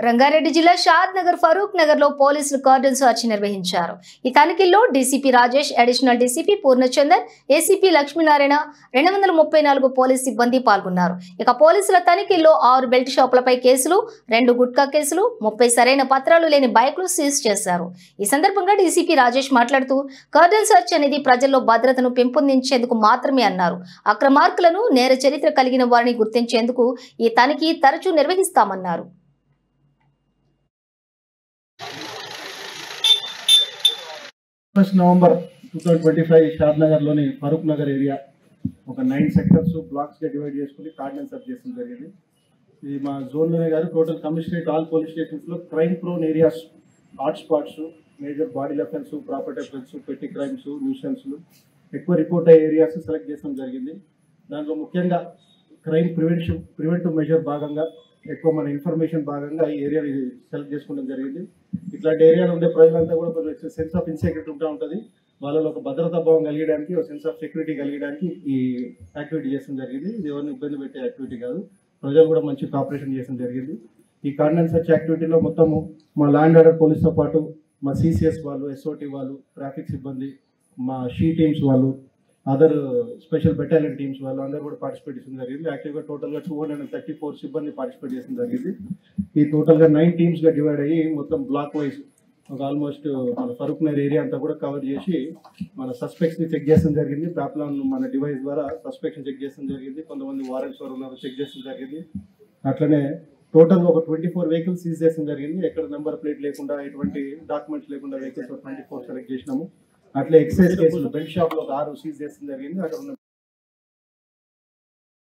రంగారెడ్డి జిల్లా షాద్ నగర్ ఫరూక్ నగర్ లో పోలీసులు కార్డన్ సెర్చ్ నిర్వహించారు. ఈ తనిఖీల్లో DCP Rajesh, additional DCP Purnachander, ACP Lakshminarayana, 234 police సిబ్బంది పాల్గొన్నారు. ఇక పోలీసుల తనిఖీల్లో 6 బెల్ట్ షాపులపై కేసులు, 2 గుట్కా కేసులు, 30 సరైన పత్రాలు లేని బైక్లు సీజ్ చేశారు. ఈ సందర్భంగా డీసీపీ రాజేష్ మాట్లాడుతూ కార్డన్ సెర్చ్ అనేది ప్రజల్లో భద్రతను పెంపొందించేందుకు మాత్రమే అన్నారు. అక్రమార్కులను, నేర చరిత్ర కలిగిన వారిని గుర్తించేందుకు ఈ తనిఖీ తరచూ నిర్వహిస్తామన్నారు. నవంబర్ 2025 షాద్ నగర్లోని ఫరూక్ నగర్ ఏరియా ఒక 9 సెక్టర్స్ బ్లాక్స్గా డివైడ్ చేసుకుని కార్డన్ సెర్చ్ చేయడం జరిగింది. ఇది మా జోన్లోనే కాదు, టోటల్ కమిషనరేట్ ఆల్ పోలీస్ స్టేషన్స్లో crime prone areas, hot spots, major body offence, property offence, petty crimes, న్యూసెన్స్లు ఎక్కువ రిపోర్ట్ అయ్యే ఏరియాస్ సెలెక్ట్ చేయడం జరిగింది. దాంట్లో ముఖ్యంగా క్రైమ్ ప్రివెంటివ్ మెజర్ భాగంగా ఎక్కువ మన ఇన్ఫర్మేషన్ భాగంగా ఈ ఏరియాని సెలెక్ట్ చేసుకోవడం జరిగింది. ఇట్లాంటి ఏరియాలో ఉండే ప్రజలంతా కూడా కొంచెం సెన్స్ ఆఫ్ ఇన్సెక్యూరిటీ ఉంటుంది. వాళ్ళలో ఒక భద్రతా భావం కలిగడానికి, ఒక సెన్స్ ఆఫ్ సెక్యూరిటీ కలిగడానికి ఈ యాక్టివిటీ చేయడం జరిగింది. ఇది ఎవరిని ఇబ్బంది పెట్టే యాక్టివిటీ కాదు, ప్రజలు కూడా మంచి కోఆపరేషన్ చేయడం జరిగింది. ఈ కార్డన్ సెర్చ్ యాక్టివిటీలో మొత్తము మా ల్యాండ్ ఆర్డర్ పోలీస్తో పాటు మా సిసిఎస్ వాళ్ళు, ఎస్ఓటి వాళ్ళు, ట్రాఫిక్ సిబ్బంది, మా షీ టీమ్స్ వాళ్ళు, అదర్ స్పెషల్ బెటాలియన్ టీమ్స్ వాళ్ళు అందరూ కూడా పార్టిసిపేట్ చేయడం జరిగింది. యాక్టివ్గా టోటల్గా 234 సిబ్బంది పార్టిసిపేట్ చేయడం జరిగింది. ఈ టోటల్గా 9 టీమ్స్గా డివైడ్ అయ్యి మొత్తం బ్లాక్ వైజ్ ఒక ఆల్మోస్ట్ మన ఫరూక్ నగర్ ఏరియా అంతా కూడా కవర్ చేసి మన సస్పెక్ట్స్ని చెక్ చేయడం జరిగింది. ప్యాప్లాన్ మన డివైస్ ద్వారా సస్పెక్ట్ని చెక్ చేయడం జరిగింది. కొంతమంది వారెంట్స్ వారు ఉన్నారు, చెక్ చేయడం జరిగింది. అట్లనే టోటల్గా ఒక 24 వెహికల్స్ సీజ్ చేయడం జరిగింది. ఎక్కడ నెంబర్ ప్లేట్ లేకుండా, ఎటువంటి డాక్యుమెంట్స్ లేకుండా వెహికల్స్ 24 సెలెక్ట్ చేసినాము. అట్లా ఎక్సైజ్ కేసులు బెల్ట్ షాప్లో ఒక 6 సీజ్ చేయడం జరిగింది. అక్కడ ఉన్న